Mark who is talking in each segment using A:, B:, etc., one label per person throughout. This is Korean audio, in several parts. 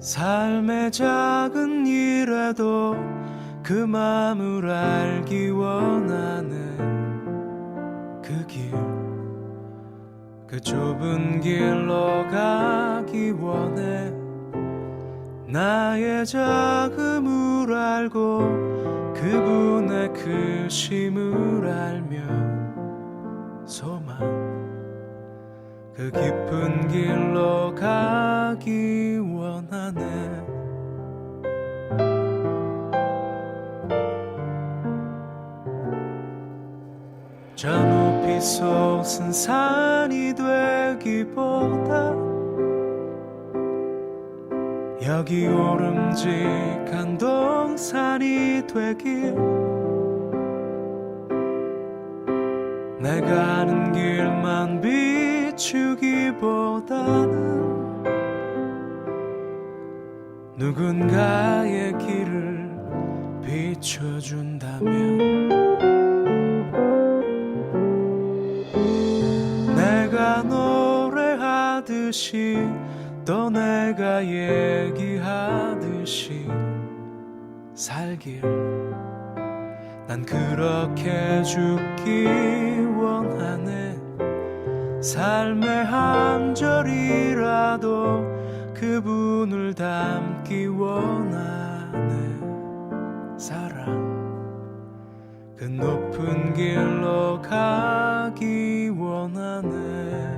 A: 삶의 작은 일에도 그 마음을 알기 원하는 그 길, 그 좁은 길로 가기 원해. 나의 작음을 알고 그분의 크심을 알며 소망, 그 깊은 길로 가기 원하네. 저 높이 솟은 산이 되기보다 여기 오름직한 동산이 되길, 내가 아는 길만 비추기보다는 누군가의 길을 비춰준다면, 내가 노래하듯이 또 내가 얘기하듯이 살길, 난 그렇게 죽기 원하네. 삶의 한 절이라도 그분을 닮기 원하네. 사랑, 그 높은 길로 가기 원하네.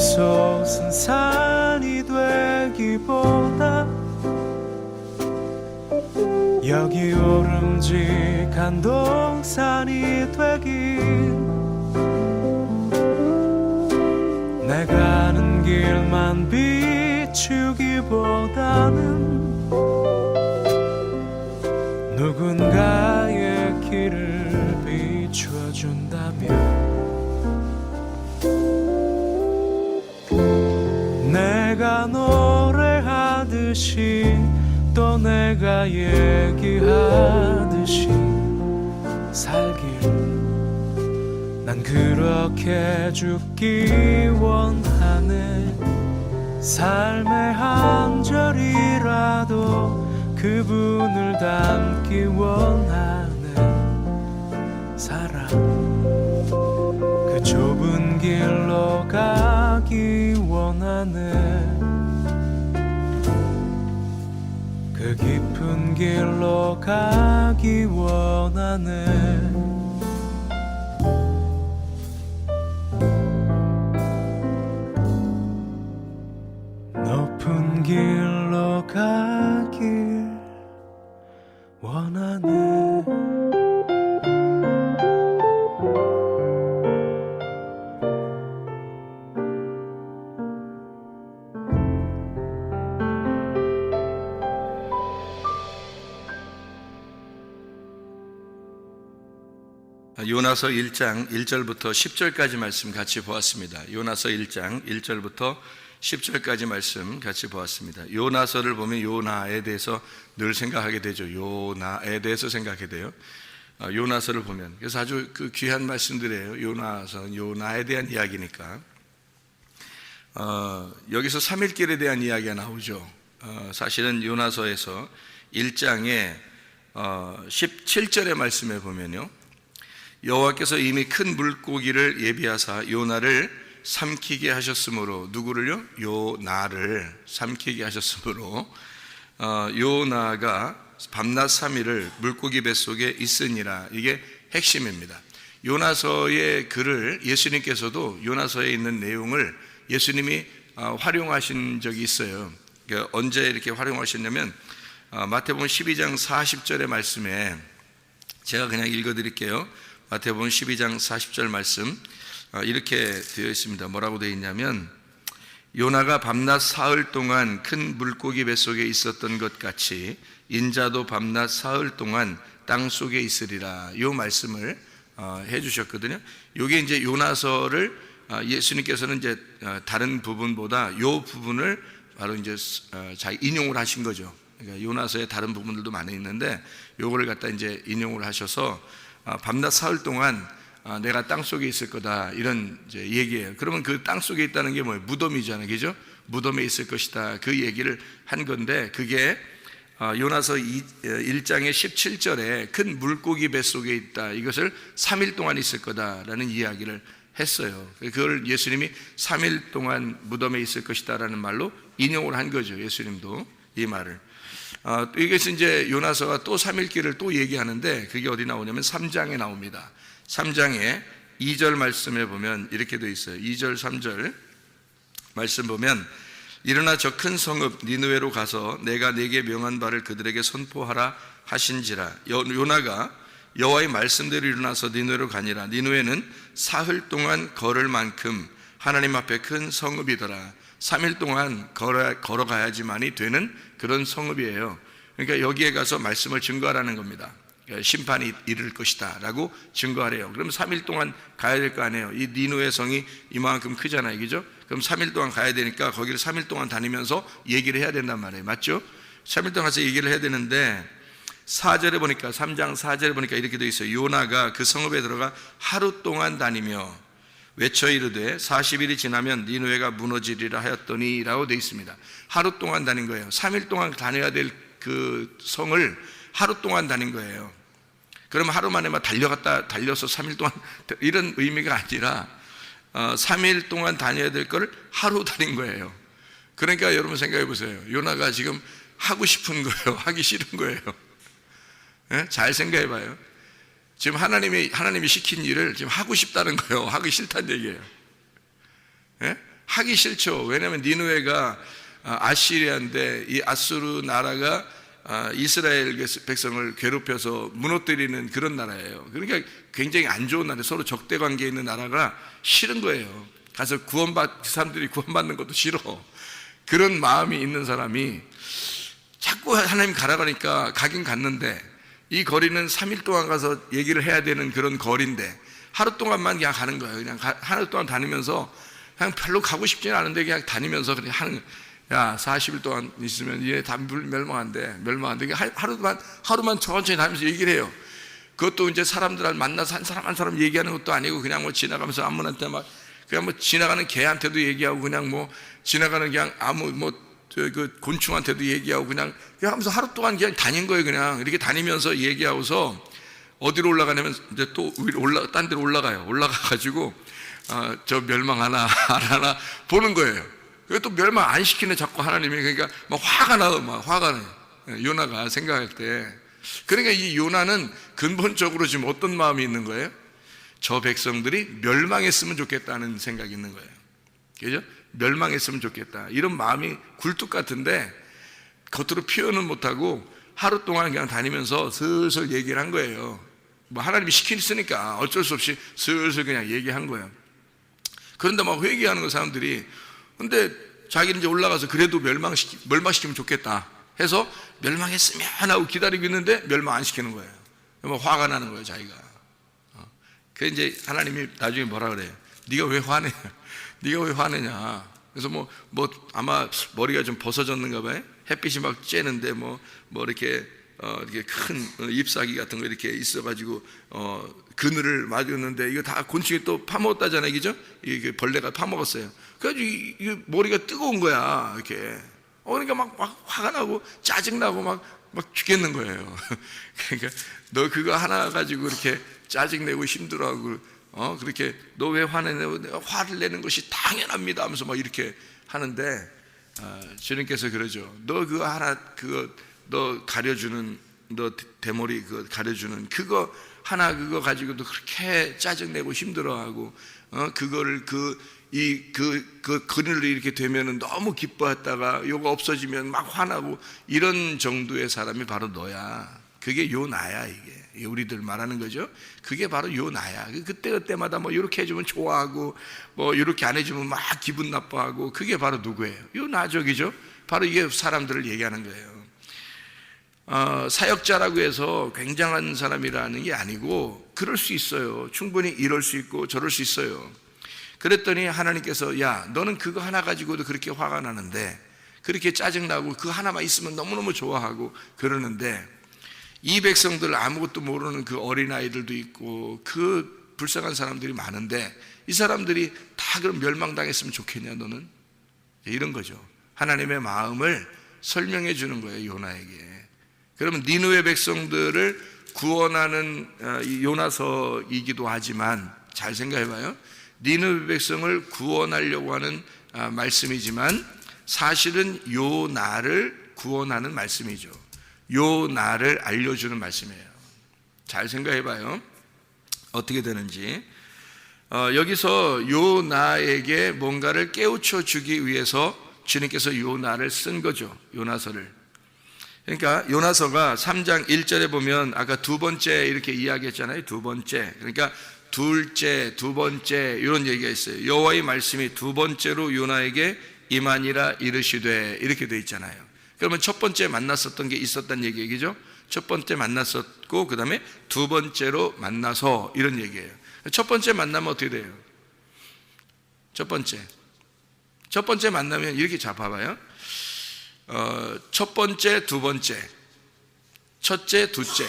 A: 솟은 산이 되기보다 여기 오름직한 동산이 되길, 내가 아는 길만 비추기보다는 누군가의 길을 비춰준다면, 내가 노래하듯이 또 내가 얘기하듯이 살길, 난 그렇게 죽기 원하네. 삶의 한 절이라도 그분을 닮기 원하네. 사랑, 그 좁은 길로 가기 원하네. 그 깊은 길로 가기 원하네. 높은 길로 가길 원하네.
B: 요나서 1장 1절부터 10절까지 말씀 같이 보았습니다. 요나서 1장 1절부터 10절까지 말씀 같이 보았습니다. 요나서를 보면 요나에 대해서 늘 생각하게 되죠. 요나에 대해서 생각하게 돼요. 요나서를 보면. 그래서 아주 그 귀한 말씀들이에요. 요나서, 요나에 대한 이야기니까. 여기서 3일길에 대한 이야기가 나오죠. 사실은 요나서에서 1장에 17절의 말씀에 보면요, 여호와께서 이미 큰 물고기를 예비하사 요나를 삼키게 하셨으므로, 누구를요? 요나를 삼키게 하셨으므로 요나가 밤낮 3일을 물고기 뱃속에 있으니라. 이게 핵심입니다. 요나서의 글을 예수님께서도 요나서에 있는 내용을 예수님이 활용하신 적이 있어요. 그러니까 언제 이렇게 활용하셨냐면 마태복음 12장 40절의 말씀에, 제가 그냥 읽어드릴게요. 마태복음 12장 40절 말씀 이렇게 되어 있습니다. 뭐라고 되어 있냐면, 요나가 밤낮 사흘 동안 큰 물고기 뱃속에 있었던 것 같이 인자도 밤낮 사흘 동안 땅 속에 있으리라. 이 말씀을 해주셨거든요. 이게 이제 요나서를 예수님께서는 이제 다른 부분보다 이 부분을 바로 이제 잘 인용을 하신 거죠. 그러니까 요나서의 다른 부분들도 많이 있는데 요거를 갖다 이제 인용을 하셔서 밤낮 사흘 동안 내가 땅 속에 있을 거다, 이런 이제 얘기예요. 그러면 그 땅 속에 있다는 게 뭐예요? 무덤이잖아요, 그죠? 무덤에 있을 것이다, 그 얘기를 한 건데, 그게 요나서 1장의 17절에 큰 물고기 뱃속에 있다, 이것을 3일 동안 있을 거다라는 이야기를 했어요. 그걸 예수님이 3일 동안 무덤에 있을 것이다 라는 말로 인용을 한 거죠. 예수님도 이 말을. 이것이 이제 요나서가 또 3일길을 또 얘기하는데, 그게 어디 나오냐면 3장에 나옵니다. 3장에 2절 말씀에 보면 이렇게 되어 있어요. 2절 3절 말씀 보면, 일어나 저 큰 성읍 니느웨로 가서 내가 네게 명한 바를 그들에게 선포하라 하신지라. 요나가 여호와의 말씀대로 일어나서 니느웨로 가니라. 니느웨는 사흘 동안 걸을 만큼 하나님 앞에 큰 성읍이더라. 3일 동안 걸어가야지만이 되는 그런 성읍이에요. 그러니까 여기에 가서 말씀을 증거하라는 겁니다. 심판이 이를 것이다 라고 증거하래요. 그럼 3일 동안 가야 될 거 아니에요. 이 니느웨 성이 이만큼 크잖아요, 그죠? 그럼 3일 동안 가야 되니까 거기를 3일 동안 다니면서 얘기를 해야 된단 말이에요. 맞죠? 3일 동안 가서 얘기를 해야 되는데, 4절에 보니까, 3장 4절에 보니까 이렇게 되어 있어요. 요나가 그 성읍에 들어가 하루 동안 다니며 외쳐 이르되 40일이 지나면 니느웨가 무너지리라 하였더니 라고 되어 있습니다. 하루 동안 다닌 거예요. 3일 동안 다녀야 될 그 성을 하루 동안 다닌 거예요. 그러면 하루 만에 막 달려서 3일 동안, 이런 의미가 아니라 3일 동안 다녀야 될 거를 하루 다닌 거예요. 그러니까 여러분 생각해 보세요. 요나가 지금 하고 싶은 거예요, 하기 싫은 거예요? 네? 잘 생각해 봐요. 지금 하나님이 시킨 일을 지금 하고 싶다는 거예요, 하기 싫다는 얘기예요. 네? 하기 싫죠. 왜냐하면 니느웨가 아시리아인데, 이 아수르 나라가 이스라엘 백성을 괴롭혀서 무너뜨리는 그런 나라예요. 그러니까 굉장히 안 좋은 나라, 서로 적대 관계에 있는 나라가 싫은 거예요. 가서 사람들이 구원받는 것도 싫어. 그런 마음이 있는 사람이 자꾸 하나님 가라가니까 가긴 갔는데, 이 거리는 3일 동안 가서 얘기를 해야 되는 그런 거리인데 하루 동안만 그냥 가는 거예요. 그냥 하루 동안 다니면서 그냥 별로 가고 싶지는 않은데 그냥 다니면서 그냥 하는 거예요. 야, 40일 동안 있으면 얘 다 멸망한대. 하루만 천천히 다니면서 얘기를 해요. 그것도 이제 사람들 만나서 한 사람 얘기하는 것도 아니고, 그냥 뭐 지나가면서 아무한테 그냥 뭐 지나가는 개한테도 얘기하고, 그냥 뭐 지나가는 그냥 그 곤충한테도 얘기하고, 그냥 하면서 하루 동안 그냥 다닌 거예요. 그냥 이렇게 다니면서 얘기하고서 어디로 올라가냐면 이제 또 딴 데로 올라가요. 올라가가지고 저 멸망하나 안 하나 보는 거예요. 또 멸망 안 시키네, 자꾸 하나님이. 그러니까 막 화가 나요. 요나가 생각할 때. 그러니까 이 요나는 근본적으로 지금 어떤 마음이 있는 거예요? 저 백성들이 멸망했으면 좋겠다는 생각이 있는 거예요. 그죠? 멸망했으면 좋겠다, 이런 마음이 굴뚝 같은데 겉으로 표현은 못하고 하루 동안 그냥 다니면서 슬슬 얘기를 한 거예요. 뭐 하나님이 시키니까 어쩔 수 없이 슬슬 그냥 얘기한 거예요. 그런데 막 회개하는 거 사람들이. 근데 자기는 이제 올라가서 그래도 멸망시키면 좋겠다 해서 멸망했으면 하고 기다리고 있는데 멸망 안 시키는 거예요. 화가 나는 거예요, 자기가. 그래서 이제 하나님이 나중에 뭐라 그래요? 네가 왜 화내냐? 네가 왜 화내냐? 그래서 뭐 아마 머리가 좀 벗어졌는가 봐요. 햇빛이 막 쬐는데 이렇게 큰 잎사귀 같은 거 이렇게 있어가지고 그늘을 맞았는데, 이거 다 곤충이 또 파먹었다잖아요, 그죠? 이게 벌레가 파먹었어요. 그래가지고 이 머리가 뜨거운 거야, 이렇게. 그러니까 막 화가 나고 짜증 나고 막 죽겠는 거예요. 그러니까 너 그거 하나 가지고 이렇게 짜증내고 힘들어하고 그렇게 너 왜 화내냐고 내가 화를 내는 것이 당연합니다 하면서 막 이렇게 하는데 주님께서 그러죠. 너 그거 하나 너 가려주는 너 대머리 그거 가려주는 그거 하나 그거 가지고도 그렇게 짜증내고 힘들어하고 그거를 그늘로 이렇게 되면은 너무 기뻐했다가 요거 없어지면 막 화나고 이런 정도의 사람이 바로 너야. 그게 요 나야. 이게 우리들 말하는 거죠. 그게 바로 요 나야. 그때마다 뭐 이렇게 해주면 좋아하고 뭐 이렇게 안 해주면 막 기분 나빠하고 그게 바로 누구예요? 요 나적이죠. 바로 이게 사람들을 얘기하는 거예요. 사역자라고 해서 굉장한 사람이라는 게 아니고 그럴 수 있어요. 충분히 이럴 수 있고 저럴 수 있어요. 그랬더니 하나님께서 야 너는 그거 하나 가지고도 그렇게 화가 나는데 그렇게 짜증나고 그 하나만 있으면 너무너무 좋아하고 그러는데 이 백성들 아무것도 모르는 그 어린아이들도 있고 그 불쌍한 사람들이 많은데 이 사람들이 다 그럼 멸망당했으면 좋겠냐 너는? 이런 거죠. 하나님의 마음을 설명해 주는 거예요 요나에게. 그러면 니느웨 백성들을 구원하는 요나서이기도 하지만 잘 생각해 봐요. 니느웨 백성을 구원하려고 하는 말씀이지만 사실은 요나를 구원하는 말씀이죠. 요나를 알려주는 말씀이에요. 잘 생각해 봐요. 어떻게 되는지. 여기서 요나에게 뭔가를 깨우쳐 주기 위해서 주님께서 요나를 쓴 거죠. 요나서를. 그러니까 요나서가 3장 1절에 보면 아까 두 번째 이렇게 이야기했잖아요. 두 번째. 그러니까 둘째, 두 번째 이런 얘기가 있어요. 여호와의 말씀이 두 번째로 요나에게 임하니라 이르시되 이렇게 돼 있잖아요. 그러면 첫 번째 만났었던 게 있었단 얘기죠. 첫 번째 만났었고 그 다음에 두 번째로 만나서 이런 얘기예요. 첫 번째 만나면 어떻게 돼요? 첫 번째 만나면 이렇게 잡아봐요. 첫 번째, 두 번째, 첫째, 둘째,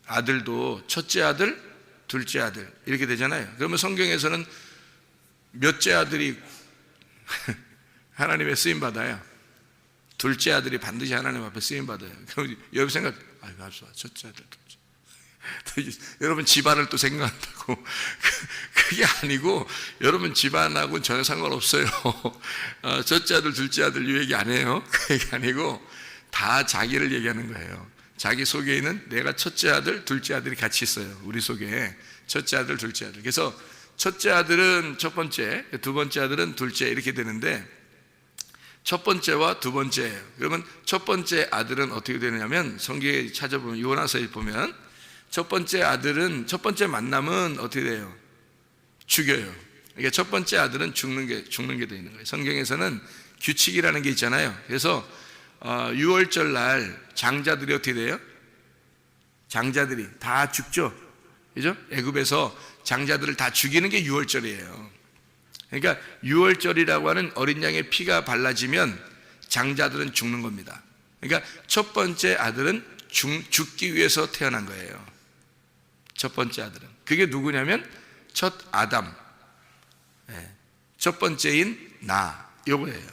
B: 아들도 첫째 아들, 둘째 아들 이렇게 되잖아요. 그러면 성경에서는 몇째 아들이 하나님의 쓰임 받아요? 둘째 아들이 반드시 하나님 앞에 쓰임 받아요. 그럼 여러분 생각, 첫째 아들, 둘째. 여러분 집안을 또 생각한다고 그게 아니고 여러분 집안하고는 전혀 상관없어요. 첫째 아들, 둘째 아들 이 얘기 안 해요. 그 얘기 아니고 다 자기를 얘기하는 거예요. 자기 속에 있는 내가 첫째 아들, 둘째 아들이 같이 있어요. 우리 속에 첫째 아들, 둘째 아들. 그래서 첫째 아들은 첫 번째, 두 번째 아들은 둘째 이렇게 되는데 첫 번째와 두 번째. 그러면 첫 번째 아들은 어떻게 되느냐면 성경에 찾아보면 요나서에 보면 첫 번째 아들은 첫 번째 만남은 어떻게 돼요? 죽여요. 그러니까 첫 번째 아들은 죽는 게 되어 있는 거예요. 성경에서는 규칙이라는 게 있잖아요. 그래서 6월절 날 장자들이 어떻게 돼요? 장자들이 다 죽죠. 그죠? 애굽에서 장자들을 다 죽이는 게 6월절이에요. 그러니까 6월절이라고 하는 어린 양의 피가 발라지면 장자들은 죽는 겁니다. 그러니까 첫 번째 아들은 죽기 위해서 태어난 거예요. 첫 번째 아들은. 그게 누구냐면 첫 아담, 첫 번째인 나, 요거예요.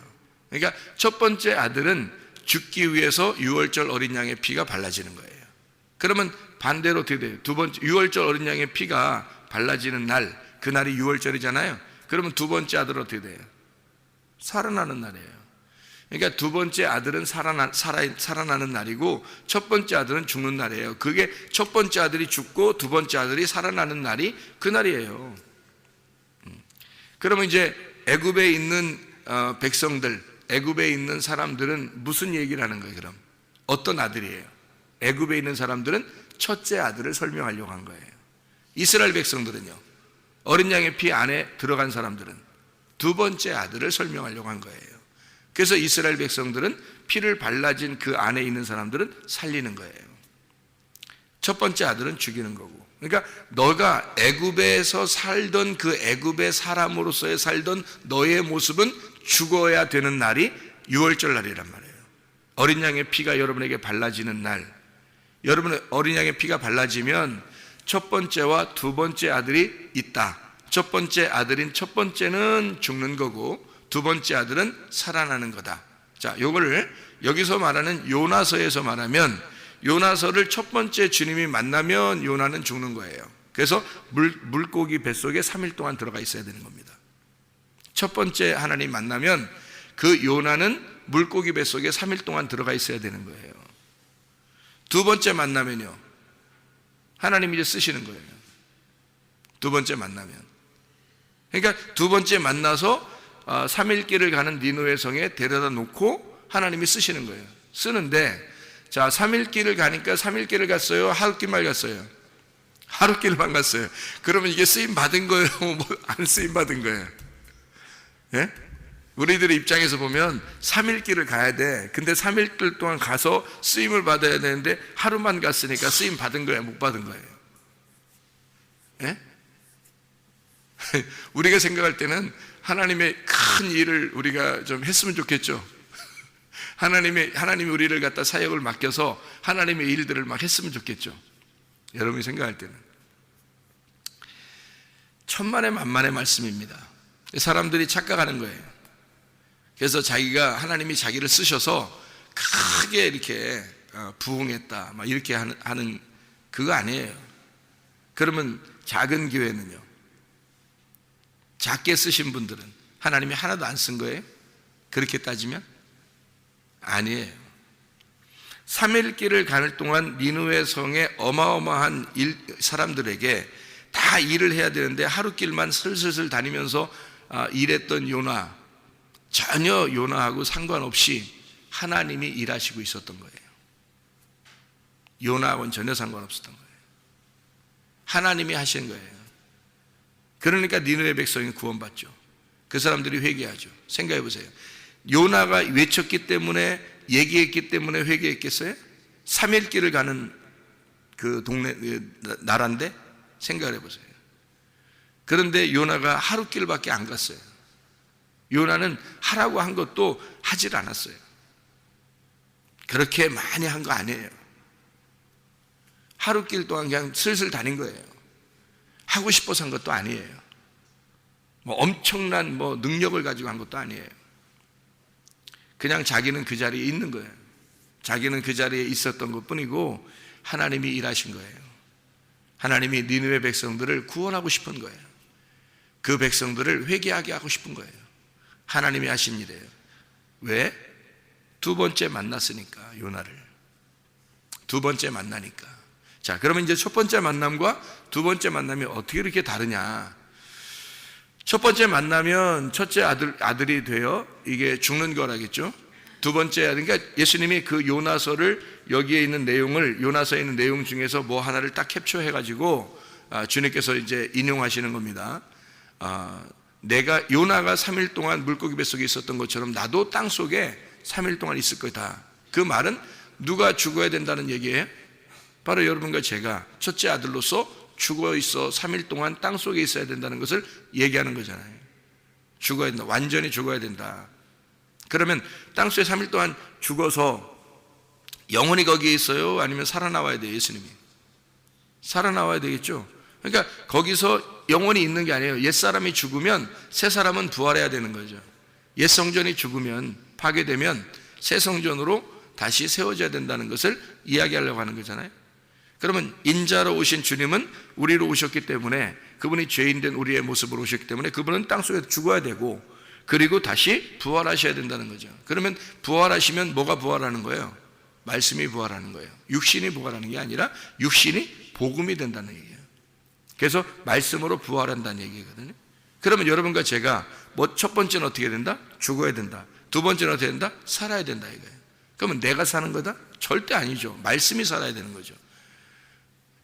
B: 그러니까 첫 번째 아들은 죽기 위해서 6월절 어린 양의 피가 발라지는 거예요. 그러면 반대로 어떻게 돼요? 두 번째 6월절 어린 양의 피가 발라지는 날, 그날이 6월절이잖아요. 그러면 두 번째 아들은 어떻게 돼요? 살아나는 날이에요. 그러니까 두 번째 아들은 살아나는 날이고 첫 번째 아들은 죽는 날이에요. 그게 첫 번째 아들이 죽고 두 번째 아들이 살아나는 날이 그날이에요. 그러면 이제 애굽에 있는 백성들, 애굽에 있는 사람들은 무슨 얘기를 하는 거예요? 그럼 어떤 아들이에요? 애굽에 있는 사람들은 첫째 아들을 설명하려고 한 거예요. 이스라엘 백성들은요, 어린 양의 피 안에 들어간 사람들은 두 번째 아들을 설명하려고 한 거예요. 그래서 이스라엘 백성들은 피를 발라진 그 안에 있는 사람들은 살리는 거예요. 첫 번째 아들은 죽이는 거고. 그러니까 너가 애굽에서 살던 그 애굽의 사람으로서의 살던 너의 모습은 죽어야 되는 날이 6월절 날이란 말이에요. 어린 양의 피가 여러분에게 발라지는 날, 여러분의 어린 양의 피가 발라지면 첫 번째와 두 번째 아들이 있다. 첫 번째 아들인 첫 번째는 죽는 거고 두 번째 아들은 살아나는 거다. 자, 요거를 여기서 말하는 요나서에서 말하면 요나서를 첫 번째 주님이 만나면 요나는 죽는 거예요. 그래서 물고기 뱃속에 3일 동안 들어가 있어야 되는 겁니다. 첫 번째 하나님 만나면 그 요나는 물고기 뱃속에 3일 동안 들어가 있어야 되는 거예요. 두 번째 만나면요, 하나님이 이제 쓰시는 거예요. 두 번째 만나면. 그러니까 두 번째 만나서 3일 길을 가는 니느웨 성에 데려다 놓고 하나님이 쓰시는 거예요. 쓰는데, 자, 3일 길을 가니까 3일 길을 갔어요? 하루 길만 갔어요? 하루 길만 갔어요. 그러면 이게 쓰임 받은 거예요? 안 쓰임 받은 거예요? 예? 우리들의 입장에서 보면 3일 길을 가야 돼. 근데 3일 길 동안 가서 쓰임을 받아야 되는데 하루만 갔으니까 쓰임 받은 거예요? 못 받은 거예요? 예? 우리가 생각할 때는 하나님의 큰 일을 우리가 좀 했으면 좋겠죠. 하나님이 우리를 갖다 사역을 맡겨서 하나님의 일들을 막 했으면 좋겠죠. 여러분이 생각할 때는 천만의 만만의 말씀입니다. 사람들이 착각하는 거예요. 그래서 자기가, 하나님이 자기를 쓰셔서 크게 이렇게 부흥했다 막 이렇게 하는 그거 아니에요. 그러면 작은 교회는요, 작게 쓰신 분들은 하나님이 하나도 안 쓴 거예요? 그렇게 따지면 아니에요. 3일 길을 가는 동안 니느웨 성의 어마어마한 사람들에게 다 일을 해야 되는데 하루 길만 슬슬슬 다니면서 일했던 요나, 전혀 요나하고 상관없이 하나님이 일하시고 있었던 거예요. 요나하고는 전혀 상관없었던 거예요. 하나님이 하신 거예요. 그러니까 니느웨 백성이 구원받죠. 그 사람들이 회개하죠. 생각해 보세요. 요나가 외쳤기 때문에, 얘기했기 때문에 회개했겠어요? 3일 길을 가는 그 동네, 나라인데 생각을 해보세요. 그런데 요나가 하루 길밖에 안 갔어요. 요나는 하라고 한 것도 하질 않았어요. 그렇게 많이 한 거 아니에요. 하루 길 동안 그냥 슬슬 다닌 거예요. 하고 싶어서 한 것도 아니에요. 뭐 엄청난 능력을 가지고 한 것도 아니에요. 그냥 자기는 그 자리에 있는 거예요. 자기는 그 자리에 있었던 것 뿐이고 하나님이 일하신 거예요. 하나님이 니느웨 백성들을 구원하고 싶은 거예요. 그 백성들을 회개하게 하고 싶은 거예요. 하나님이 하신 일이에요. 왜? 두 번째 만났으니까, 요나를. 두 번째 만나니까. 자, 그러면 이제 첫 번째 만남과 두 번째 만남이 어떻게 이렇게 다르냐? 첫 번째 만나면 첫째 아들이 되어 이게 죽는 거라겠죠. 두 번째, 그러니까 예수님이 그 요나서를, 여기에 있는 내용을, 요나서에 있는 내용 중에서 뭐 하나를 딱 캡처해 가지고 주님께서 이제 인용하시는 겁니다. 요나가 3일 동안 물고기 뱃속에 있었던 것처럼 나도 땅 속에 3일 동안 있을 거다. 그 말은 누가 죽어야 된다는 얘기예요? 바로 여러분과 제가 첫째 아들로서 죽어 있어 3일 동안 땅 속에 있어야 된다는 것을 얘기하는 거잖아요. 죽어야 된다. 완전히 죽어야 된다. 그러면 땅 속에 3일 동안 죽어서 영혼이 거기에 있어요? 아니면 살아나와야 돼요? 예수님이 살아나와야 되겠죠. 그러니까 거기서 영혼이 있는 게 아니에요. 옛사람이 죽으면 새 사람은 부활해야 되는 거죠. 옛 성전이 죽으면, 파괴되면 새 성전으로 다시 세워져야 된다는 것을 이야기하려고 하는 거잖아요. 그러면 인자로 오신 주님은 우리로 오셨기 때문에, 그분이 죄인된 우리의 모습으로 오셨기 때문에 그분은 땅속에 죽어야 되고, 그리고 다시 부활하셔야 된다는 거죠. 그러면 부활하시면 뭐가 부활하는 거예요? 말씀이 부활하는 거예요. 육신이 부활하는 게 아니라 육신이 복음이 된다는 얘기예요. 그래서 말씀으로 부활한다는 얘기거든요. 그러면 여러분과 제가 첫 번째는 어떻게 된다? 죽어야 된다. 두 번째는 어떻게 된다? 살아야 된다 이거예요. 그러면 내가 사는 거다? 절대 아니죠. 말씀이 살아야 되는 거죠.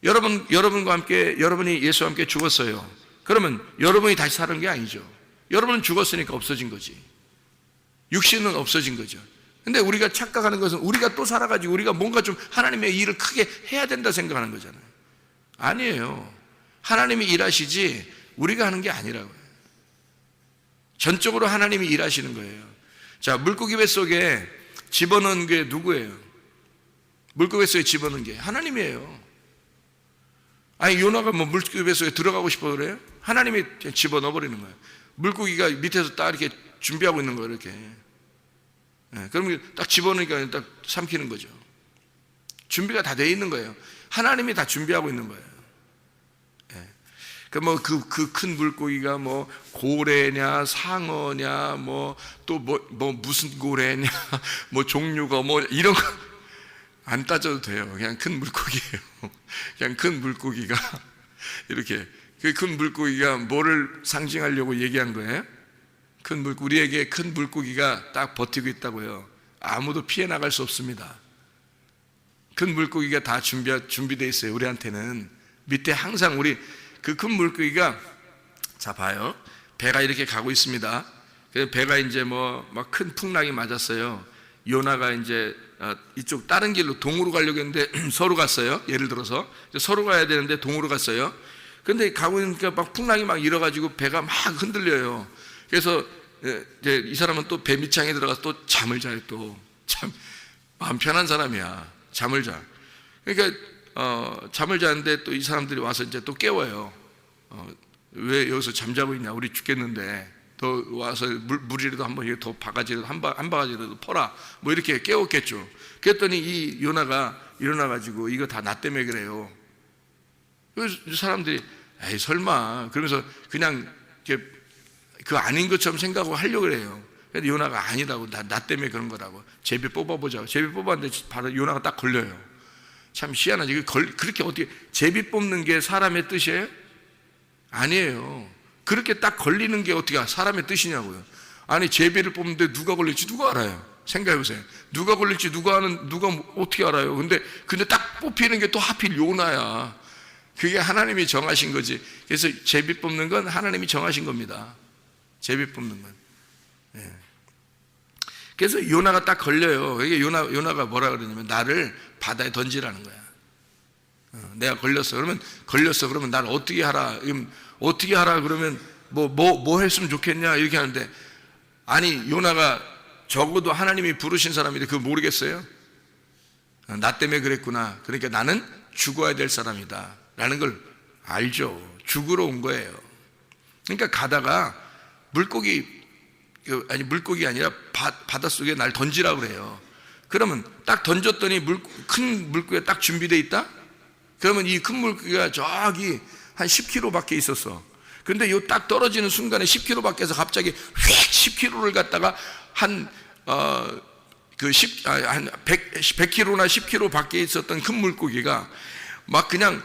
B: 여러분과 함께, 여러분이 예수와 함께 죽었어요. 그러면 여러분이 다시 사는 게 아니죠. 여러분은 죽었으니까 없어진 거지. 육신은 없어진 거죠. 근데 우리가 착각하는 것은 우리가 또 살아가지고 우리가 뭔가 좀 하나님의 일을 크게 해야 된다 생각하는 거잖아요. 아니에요. 하나님이 일하시지 우리가 하는 게 아니라고요. 전적으로 하나님이 일하시는 거예요. 자, 물고기 뱃속에 집어넣은 게 누구예요? 물고기 뱃속에 집어넣은 게 하나님이에요. 아니, 요나가 뭐 물고기 뱃속에 들어가고 싶어 그래요? 하나님이 집어넣어 버리는 거예요. 물고기가 밑에서 딱 이렇게 준비하고 있는 거예요, 이렇게. 네, 그러면 딱 집어넣으니까 딱 삼키는 거죠. 준비가 다 돼 있는 거예요. 하나님이 다 준비하고 있는 거예요. 그 큰 물고기가 뭐 고래냐 상어냐 뭐 또 뭐 무슨 고래냐 뭐 종류가 뭐 이런 거 안 따져도 돼요. 그냥 큰 물고기예요. 그냥 큰 물고기가 이렇게, 그 큰 물고기가 뭐를 상징하려고 얘기한 거예요? 우리에게 큰 물고기가 딱 버티고 있다고요. 아무도 피해 나갈 수 없습니다. 큰 물고기가 다 준비되어 있어요. 우리한테는 밑에 항상 우리 그 큰 물고기가, 자 봐요. 배가 이렇게 가고 있습니다. 그래서 배가 이제 뭐 막 큰 풍랑이 맞았어요. 요나가 이제 이쪽 다른 길로 동으로 가려고 했는데 서로 갔어요. 예를 들어서 서로 가야 되는데 동으로 갔어요. 근데 가고 있으니까 막 풍랑이 막 일어가지고 배가 막 흔들려요. 그래서 이제 이 사람은 또 배 밑창에 들어가서 또 잠을 자요. 또 참 마음 편한 사람이야. 잠을 자. 그러니까 잠을 자는데 또 이 사람들이 와서 이제 또 깨워요. 왜 여기서 잠자고 있냐? 우리 죽겠는데. 더 와서 물이라도 한번 더 바가지라도 한 바가지라도 퍼라. 뭐 이렇게 깨웠겠죠. 그랬더니 이 요나가 일어나가지고 이거 다 나 때문에 그래요. 그래서 사람들이 에이 설마 그러면서 그냥 이렇게 그 아닌 것처럼 생각하고 하려고 그래요. 근데 요나가 아니라고, 나 때문에 그런 거라고. 제비 뽑아보자고. 제비 뽑았는데 바로 요나가 딱 걸려요. 참 희한하지. 그렇게 어떻게 제비 뽑는 게 사람의 뜻이에요? 아니에요. 그렇게 딱 걸리는 게 어떻게 사람의 뜻이냐고요. 아니 제비를 뽑는데 누가 걸릴지 누가 알아요? 생각해보세요. 누가 걸릴지 누가 어떻게 알아요? 근데 딱 뽑히는 게 또 하필 요나야. 그게 하나님이 정하신 거지. 그래서 제비 뽑는 건 하나님이 정하신 겁니다. 제비 뽑는 건. 예. 그래서 요나가 딱 걸려요. 이게 요나가 뭐라 그러냐면 나를 바다에 던지라는 거야. 내가 걸렸어. 그러면 나를 어떻게 하라. 어떻게 하라 그러면 뭐 했으면 좋겠냐 이렇게 하는데, 아니 요나가 적어도 하나님이 부르신 사람인데 그거 모르겠어요? 나 때문에 그랬구나. 그러니까 나는 죽어야 될 사람이다 라는 걸 알죠. 죽으러 온 거예요. 그러니까 가다가 물고기 아니라 바닷속에 날 던지라고 그래요. 그러면 딱 던졌더니 큰 물고기가 딱 준비되어 있다? 그러면 이 큰 물고기가 저기 한 10km 밖에 있었어. 근데 요 딱 떨어지는 순간에 10km 밖에서 갑자기 휙 10km를 갔다가 한 100km나 10km 밖에 있었던 큰 물고기가 막 그냥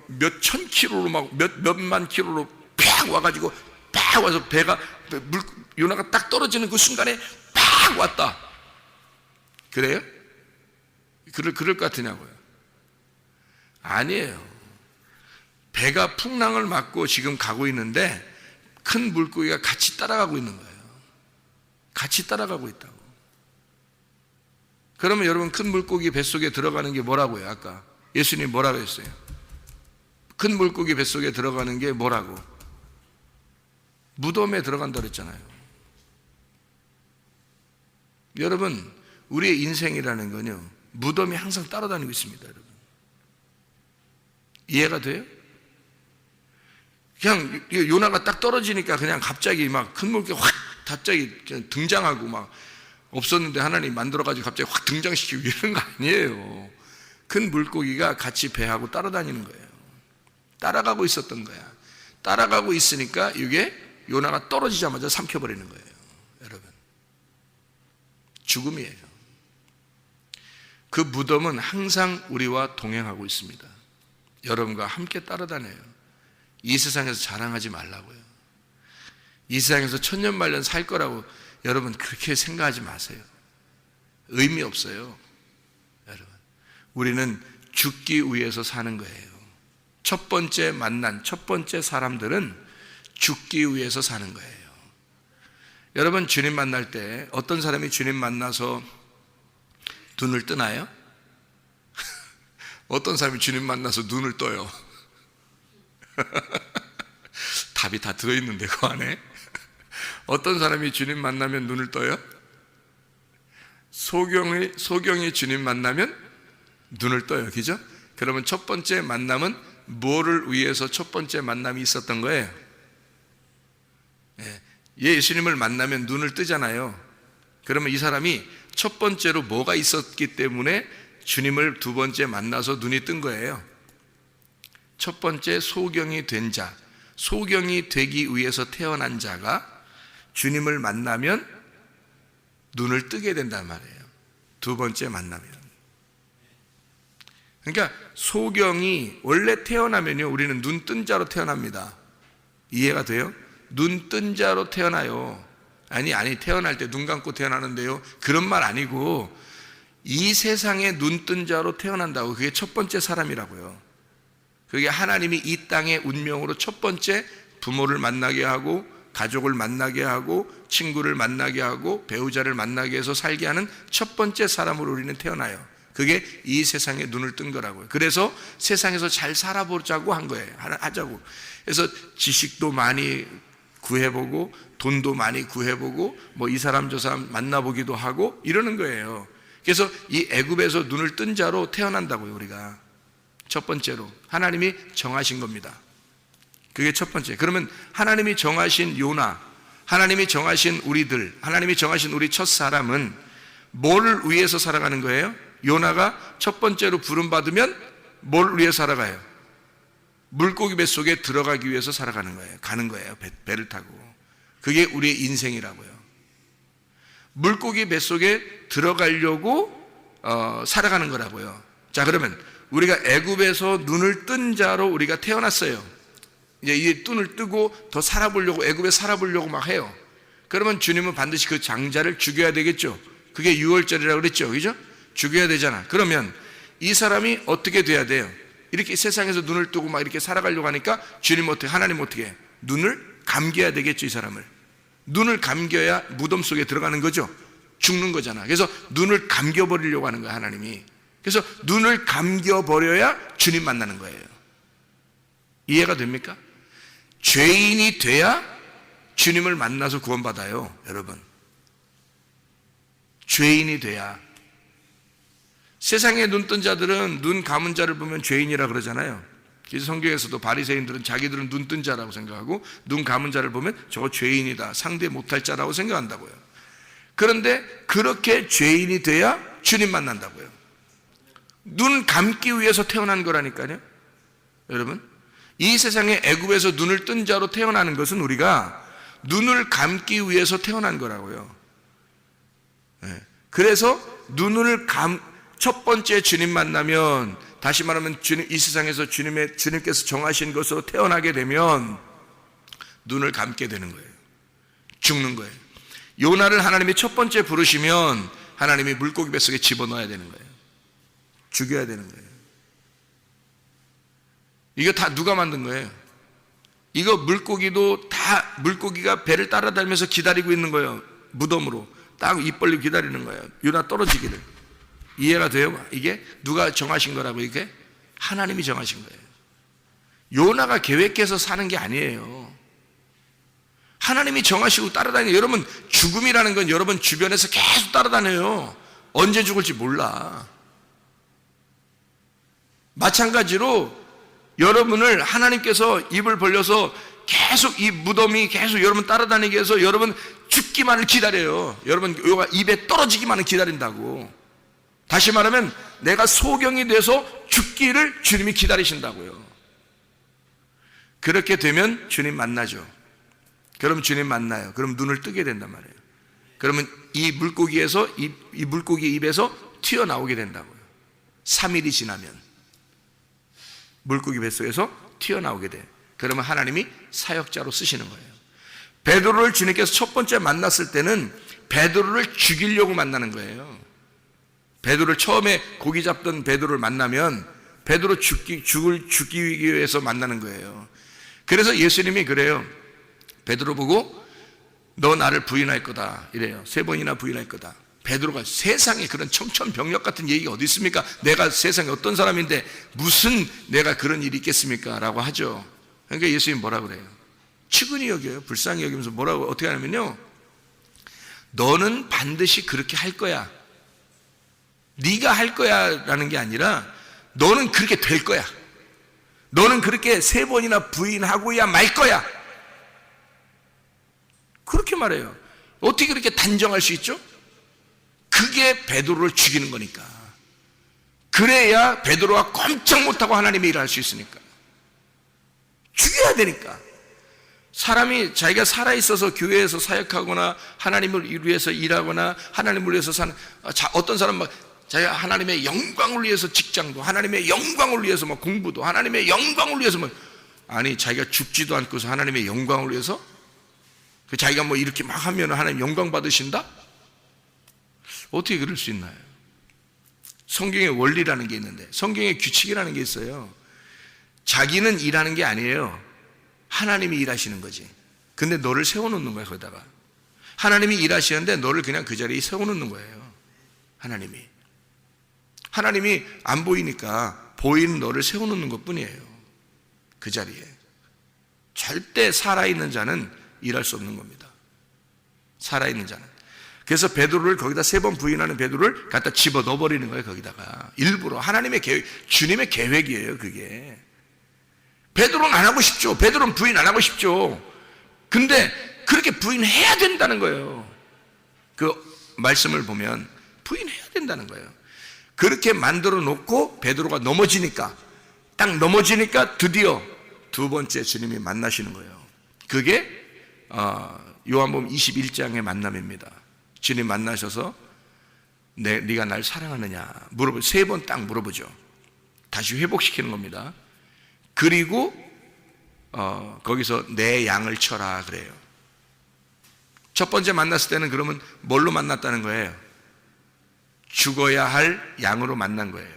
B: 몇천 킬로로 몇만 킬로로 팍 와가지고 팍 와서 배가 요나가 딱 떨어지는 그 순간에 팍 왔다. 그래요? 그럴 것 같으냐고요? 아니에요. 배가 풍랑을 맞고 지금 가고 있는데 큰 물고기가 같이 따라가고 있는 거예요. 같이 따라가고 있다고. 그러면 여러분 큰 물고기 뱃속에 들어가는 게 뭐라고요? 아까 예수님이 뭐라고 했어요? 큰 물고기 뱃속에 들어가는 게 뭐라고? 무덤에 들어간다고 그랬잖아요. 여러분 우리의 인생이라는 건요 무덤이 항상 따라다니고 있습니다. 여러분 이해가 돼요? 그냥 요나가 딱 떨어지니까 그냥 갑자기 막 큰 물고기 확 갑자기 등장하고 막 없었는데 하나님 만들어가지고 갑자기 확 등장시키고 이런 거 아니에요. 큰 물고기가 같이 배하고 따라다니는 거예요. 따라가고 있었던 거야. 따라가고 있으니까 이게 요나가 떨어지자마자 삼켜버리는 거예요. 여러분 죽음이에요. 그 무덤은 항상 우리와 동행하고 있습니다. 여러분과 함께 따라다녀요. 이 세상에서 자랑하지 말라고요. 이 세상에서 천년만년 살 거라고 여러분 그렇게 생각하지 마세요. 의미 없어요. 여러분 우리는 죽기 위해서 사는 거예요. 첫 번째 만난 첫 번째 사람들은 죽기 위해서 사는 거예요. 여러분 주님 만날 때 어떤 사람이 주님 만나서 눈을 뜨나요? 어떤 사람이 주님 만나서 눈을 떠요? 답이 다 들어있는데 그 안에 어떤 사람이 주님 만나면 눈을 떠요? 소경이 주님 만나면 눈을 떠요. 그죠? 그러면 첫 번째 만남은 뭐를 위해서 첫 번째 만남이 있었던 거예요? 예수님을 만나면 눈을 뜨잖아요. 그러면 이 사람이 첫 번째로 뭐가 있었기 때문에 주님을 두 번째 만나서 눈이 뜬 거예요. 첫 번째 소경이 된 자, 소경이 되기 위해서 태어난 자가 주님을 만나면 눈을 뜨게 된단 말이에요. 두 번째 만나면. 그러니까 소경이 원래 태어나면요, 우리는 눈 뜬 자로 태어납니다. 이해가 돼요? 눈 뜬 자로 태어나요. 아니 태어날 때 눈 감고 태어나는데요, 그런 말 아니고 이 세상에 눈 뜬 자로 태어난다고. 그게 첫 번째 사람이라고요. 그게 하나님이 이 땅의 운명으로 첫 번째 부모를 만나게 하고 가족을 만나게 하고 친구를 만나게 하고 배우자를 만나게 해서 살게 하는 첫 번째 사람으로 우리는 태어나요. 그게 이 세상에 눈을 뜬 거라고요. 그래서 세상에서 잘 살아보자고 한 거예요. 하자고. 그래서 지식도 많이 구해보고 돈도 많이 구해보고 뭐 이 사람 저 사람 만나보기도 하고 이러는 거예요. 그래서 이 애굽에서 눈을 뜬 자로 태어난다고요. 우리가 첫 번째로 하나님이 정하신 겁니다. 그게 첫 번째. 그러면 하나님이 정하신 요나, 하나님이 정하신 우리들, 하나님이 정하신 우리 첫 사람은 뭘 위해서 살아가는 거예요? 요나가 첫 번째로 부름받으면 뭘 위해서 살아가요? 물고기 뱃속에 들어가기 위해서 살아가는 거예요. 가는 거예요. 배를 타고. 그게 우리의 인생이라고요. 물고기 뱃속에 들어가려고 살아가는 거라고요. 자, 그러면 우리가 애굽에서 눈을 뜬 자로 우리가 태어났어요. 이제 이 눈을 뜨고 더 살아보려고, 애굽에 살아보려고 막 해요. 그러면 주님은 반드시 그 장자를 죽여야 되겠죠. 그게 유월절이라고 그랬죠. 그죠? 죽여야 되잖아. 그러면 이 사람이 어떻게 돼야 돼요? 이렇게 세상에서 눈을 뜨고 막 이렇게 살아가려고 하니까 주님 어떻게, 하나님 어떻게 해요? 눈을 감겨야 되겠죠. 이 사람을 눈을 감겨야 무덤 속에 들어가는 거죠. 죽는 거잖아. 그래서 눈을 감겨버리려고 하는 거야, 하나님이. 그래서 눈을 감겨버려야 주님 만나는 거예요. 이해가 됩니까? 죄인이 돼야 주님을 만나서 구원받아요. 여러분, 죄인이 돼야. 세상에 눈 뜬 자들은 눈 감은 자를 보면 죄인이라 그러잖아요. 그래서 성경에서도 바리새인들은 자기들은 눈 뜬 자라고 생각하고 눈 감은 자를 보면 저거 죄인이다, 상대 못할 자라고 생각한다고요. 그런데 그렇게 죄인이 돼야 주님 만난다고요. 눈 감기 위해서 태어난 거라니까요. 여러분, 이 세상에 애굽에서 눈을 뜬 자로 태어나는 것은 우리가 눈을 감기 위해서 태어난 거라고요. 그래서 첫 번째 주님 만나면, 다시 말하면 주님, 이 세상에서 주님께서 정하신 것으로 태어나게 되면 눈을 감게 되는 거예요. 죽는 거예요. 요나를 하나님이 첫 번째 부르시면 하나님이 물고기 뱃속에 집어넣어야 되는 거예요. 죽여야 되는 거예요. 이거 다 누가 만든 거예요? 이거 물고기도 다 물고기가 배를 따라다니면서 기다리고 있는 거예요. 무덤으로 딱 입 벌리고 기다리는 거예요. 요나 떨어지기를. 이해가 돼요? 이게 누가 정하신 거라고? 이게 하나님이 정하신 거예요. 요나가 계획해서 사는 게 아니에요. 하나님이 정하시고 따라다니는. 여러분, 죽음이라는 건 여러분 주변에서 계속 따라다녀요. 언제 죽을지 몰라. 마찬가지로 여러분을 하나님께서 입을 벌려서 계속 이 무덤이 계속 여러분 따라다니게 해서 여러분 죽기만을 기다려요. 여러분 요가 입에 떨어지기만을 기다린다고. 다시 말하면 내가 소경이 돼서 죽기를 주님이 기다리신다고요. 그렇게 되면 주님 만나죠. 그럼 주님 만나요. 그럼 눈을 뜨게 된단 말이에요. 그러면 이 물고기에서 이 물고기 입에서 튀어나오게 된다고요. 3일이 지나면 물고기 뱃속에서 튀어나오게 돼. 그러면 하나님이 사역자로 쓰시는 거예요. 베드로를 주님께서 첫 번째 만났을 때는 베드로를 죽이려고 만나는 거예요. 베드로를 처음에 고기 잡던 베드로를 만나면 베드로 죽기 위해서 만나는 거예요. 그래서 예수님이 그래요. 베드로 보고 너 나를 부인할 거다 이래요. 3번이나 부인할 거다. 베드로가 세상에 그런 청천벽력 같은 얘기가 어디 있습니까? 내가 세상에 어떤 사람인데 무슨 내가 그런 일이 있겠습니까? 라고 하죠. 그러니까 예수님이 뭐라 그래요? 측은히 여겨요. 불쌍히 여기면서 뭐라고 어떻게 하냐면요, 너는 반드시 그렇게 할 거야. 네가 할 거야 라는 게 아니라 너는 그렇게 될 거야. 너는 그렇게 3번이나 부인하고야 말 거야. 그렇게 말해요. 어떻게 그렇게 단정할 수 있죠? 그게 베드로를 죽이는 거니까. 그래야 베드로가 꼼짝 못하고 하나님의 일을 할 수 있으니까. 죽여야 되니까. 사람이 자기가 살아있어서 교회에서 사역하거나 하나님을 위해서 일하거나 하나님을 위해서 사는, 어떤 사람 막 자기가 하나님의 영광을 위해서 직장도, 하나님의 영광을 위해서 뭐 공부도, 하나님의 영광을 위해서 뭐, 아니 자기가 죽지도 않고서 하나님의 영광을 위해서 그 자기가 뭐 이렇게 막 하면 하나님 영광 받으신다? 어떻게 그럴 수 있나요? 성경의 원리라는 게 있는데, 성경의 규칙이라는 게 있어요. 자기는 일하는 게 아니에요. 하나님이 일하시는 거지. 근데 너를 세워놓는 거야. 거기다가 하나님이 일하시는데 너를 그냥 그 자리에 세워놓는 거예요. 하나님이 안 보이니까 보이는 너를 세워놓는 것 뿐이에요. 그 자리에. 절대 살아있는 자는 일할 수 없는 겁니다. 살아있는 자는. 그래서 베드로를 거기다 3번 부인하는 베드로를 갖다 집어 넣어버리는 거예요. 거기다가 일부러. 하나님의 계획, 주님의 계획이에요. 그게. 베드로는 안 하고 싶죠. 베드로는 부인 안 하고 싶죠. 근데 그렇게 부인해야 된다는 거예요. 그 말씀을 보면 부인해야 된다는 거예요. 그렇게 만들어 놓고 베드로가 넘어지니까, 딱 넘어지니까 드디어 2번째 주님이 만나시는 거예요. 그게 요한복음 21장의 만남입니다. 주님 만나셔서 네가 날 사랑하느냐 물어보, 3번 딱 물어보죠. 다시 회복시키는 겁니다. 그리고 거기서 내 양을 쳐라 그래요. 첫 번째 만났을 때는 그러면 뭘로 만났다는 거예요? 죽어야 할 양으로 만난 거예요.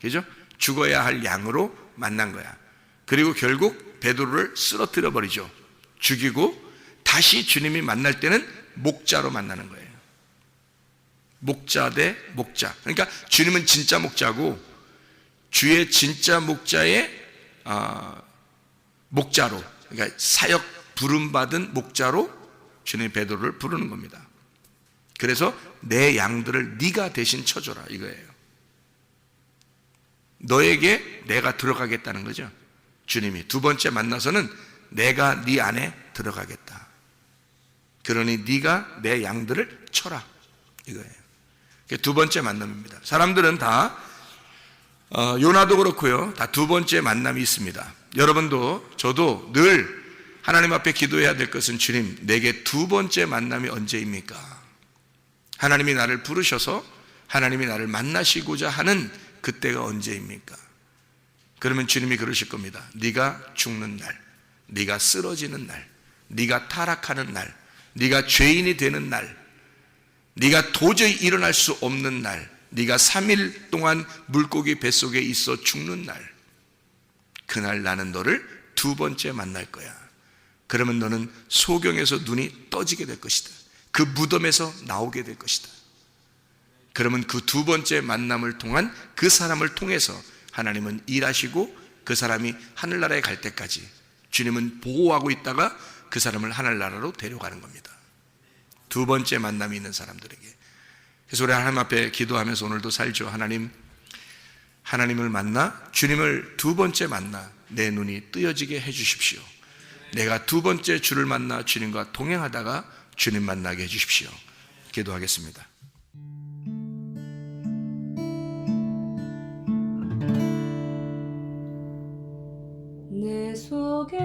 B: 그죠? 죽어야 할 양으로 만난 거야. 그리고 결국 베드로를 쓰러뜨려 버리죠. 죽이고 다시 주님이 만날 때는 목자로 만나는 거예요. 목자 대 목자. 그러니까 주님은 진짜 목자고 주의 진짜 목자의 목자로, 그러니까 사역 부름받은 목자로 주님이 베드로를 부르는 겁니다. 그래서 내 양들을 네가 대신 쳐줘라 이거예요. 너에게 내가 들어가겠다는 거죠. 주님이 2번째 만나서는 내가 네 안에 들어가겠다. 그러니 네가 내 양들을 쳐라 이거예요. 그게 2번째 만남입니다. 사람들은 다 요나도 그렇고요. 다 2번째 만남이 있습니다. 여러분도 저도 늘 하나님 앞에 기도해야 될 것은 주님, 내게 2번째 만남이 언제입니까? 하나님이 나를 부르셔서 하나님이 나를 만나시고자 하는 그때가 언제입니까? 그러면 주님이 그러실 겁니다. 네가 죽는 날, 네가 쓰러지는 날, 네가 타락하는 날, 네가 죄인이 되는 날, 네가 도저히 일어날 수 없는 날, 네가 3일 동안 물고기 뱃속에 있어 죽는 날, 그날 나는 너를 2번째 만날 거야. 그러면 너는 소경에서 눈이 떠지게 될 것이다. 그 무덤에서 나오게 될 것이다. 그러면 그 2번째 만남을 통한 그 사람을 통해서 하나님은 일하시고 그 사람이 하늘나라에 갈 때까지 주님은 보호하고 있다가 그 사람을 하늘나라로 데려가는 겁니다. 2번째 만남이 있는 사람들에게. 그래서 우리 하나님 앞에 기도하면서 오늘도 살죠. 하나님을 만나 주님을 2번째 만나 내 눈이 뜨여지게 해주십시오. 내가 2번째 주를 만나 주님과 동행하다가 주님 만나게 해주십시오. 기도하겠습니다.
C: 내 속에